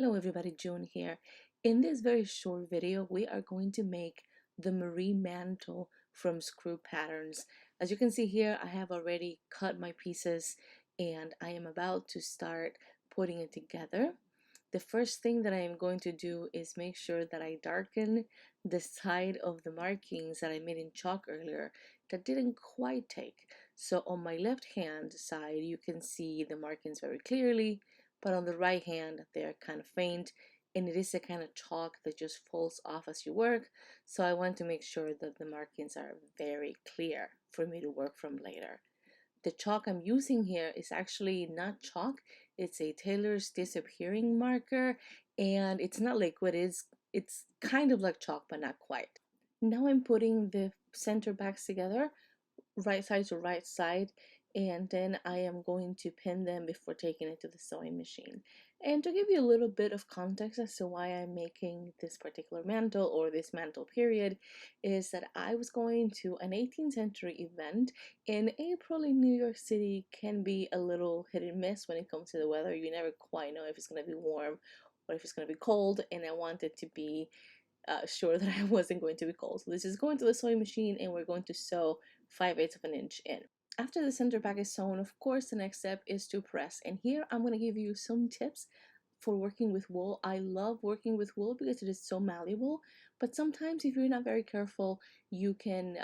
Hello everybody, June here. In this very short video, we are going to make the Marie Mantle from Scroop Patterns. As you can see here, I have already cut my pieces and I am about to start putting it together. The first thing that I am going to do is make sure that I darken the side of the markings that I made in chalk earlier that didn't quite take. So on my left hand side, you can see the markings very clearly, but on the right hand they're kind of faint, and it is a kind of chalk that just falls off as you work, so I want to make sure that the markings are very clear for me to work from later. The chalk I'm using here is actually not chalk, it's a Taylor's disappearing marker, and it's not liquid, it's kind of like chalk but not quite. Now I'm putting the center backs together, right side to right side, and then I am going to pin them before taking it to the sewing machine. And to give you a little bit of context as to why I'm making this particular mantle or this mantle period is that I was going to an 18th century event in April in New York City. Can be a little hit and miss when it comes to the weather. You never quite know if it's going to be warm or if it's going to be cold, and I wanted to be sure that I wasn't going to be cold. So this is going to the sewing machine and we're going to sew 5/8 of an inch in. After the center back is sewn, of course, the next step is to press. And here I'm going to give you some tips for working with wool. I love working with wool because it is so malleable, but sometimes if you're not very careful, you can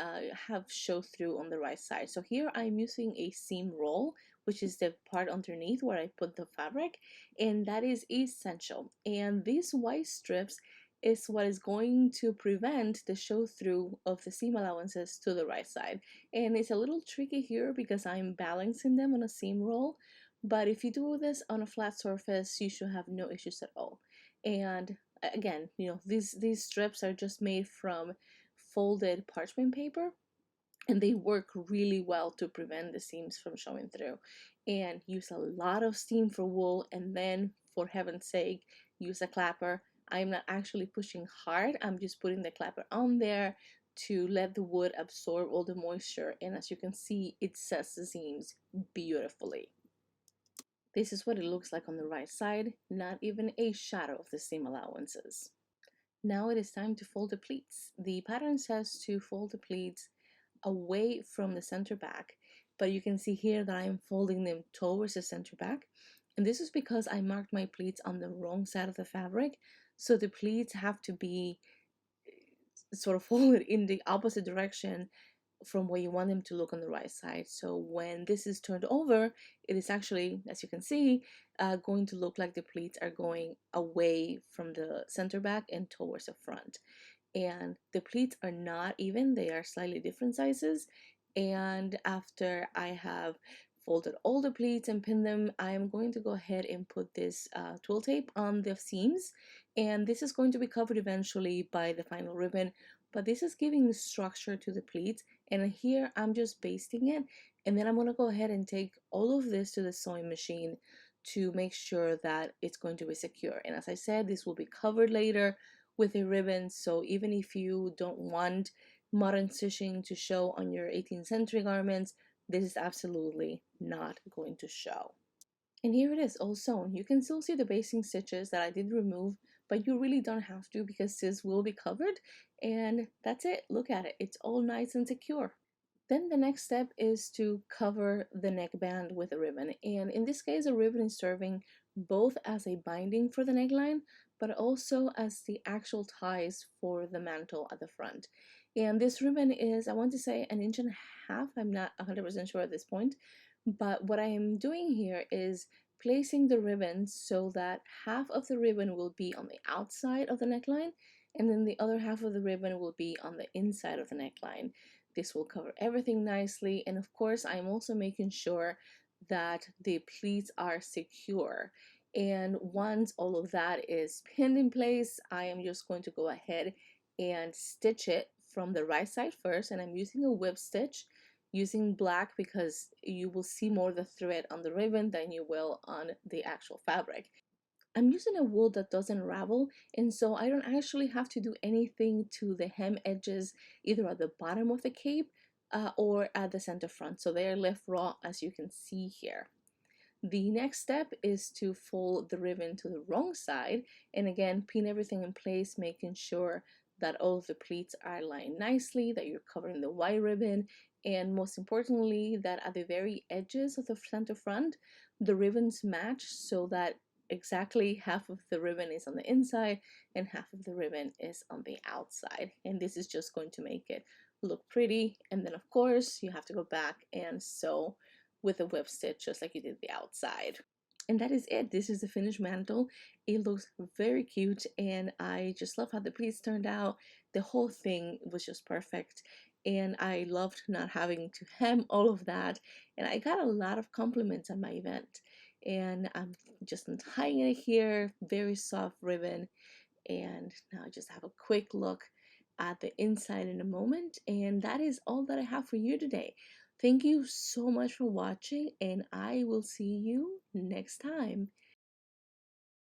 have show through on the right side. So here I'm using a seam roll, which is the part underneath where I put the fabric, and that is essential. And these white strips is what is going to prevent the show through of the seam allowances to the right side. And it's a little tricky here because I'm balancing them on a seam roll, but if you do this on a flat surface, you should have no issues at all. And again, these strips are just made from folded parchment paper, and they work really well to prevent the seams from showing through. And use a lot of steam for wool, and then for heaven's sake, use a clapper. I'm not actually pushing hard, I'm just putting the clapper on there to let the wood absorb all the moisture, and as you can see, it sets the seams beautifully. This is what it looks like on the right side, not even a shadow of the seam allowances. Now it is time to fold the pleats. The pattern says to fold the pleats away from the center back, but you can see here that I am folding them towards the center back, and this is because I marked my pleats on the wrong side of the fabric, so the pleats have to be sort of folded in the opposite direction from where you want them to look on the right side. So when this is turned over, it is actually, as you can see, going to look like the pleats are going away from the center back and towards the front. And the pleats are not even, they are slightly different sizes. And after I have folded all the pleats and pinned them, I am going to go ahead and put this twill tape on the seams, and this is going to be covered eventually by the final ribbon, but this is giving structure to the pleats. And here I'm just basting it, and then I'm going to go ahead and take all of this to the sewing machine to make sure that it's going to be secure. And as I said, this will be covered later with a ribbon, so even if you don't want modern stitching to show on your 18th century garments, this is absolutely not going to show. And here it is all sewn. You can still see the basting stitches that I did remove, but you really don't have to because this will be covered, and that's it. Look at it, it's all nice and secure. Then the next step is to cover the neckband with a ribbon, and in this case a ribbon is serving both as a binding for the neckline but also as the actual ties for the mantle at the front. And this ribbon is, I want to say, 1.5 inches. I'm not 100% sure at this point, but what I am doing here is placing the ribbon so that half of the ribbon will be on the outside of the neckline and then the other half of the ribbon will be on the inside of the neckline. This will cover everything nicely, and of course I'm also making sure that the pleats are secure. And once all of that is pinned in place, I am just going to go ahead and stitch it from the right side first, and I'm using a whip stitch, using black because you will see more of the thread on the ribbon than you will on the actual fabric. I'm using a wool that doesn't ravel, and so I don't actually have to do anything to the hem edges, either at the bottom of the cape or at the center front, so they are left raw, as you can see here. The next step is to fold the ribbon to the wrong side, and again pin everything in place, making sure that all of the pleats are aligned nicely, that you're covering the white ribbon, and most importantly that at the very edges of the center front the ribbons match, so that exactly half of the ribbon is on the inside and half of the ribbon is on the outside, and this is just going to make it look pretty. And then of course you have to go back and sew with a whip stitch just like you did the outside. And that is it. This is the finished mantle. It looks very cute, and I just love how the pleats turned out. The whole thing was just perfect, and I loved not having to hem all of that. And I got a lot of compliments at my event, and I'm just untying it here. Very soft ribbon. And now I just have a quick look at the inside in a moment, and that is all that I have for you today. Thank you so much for watching, and I will see you next time.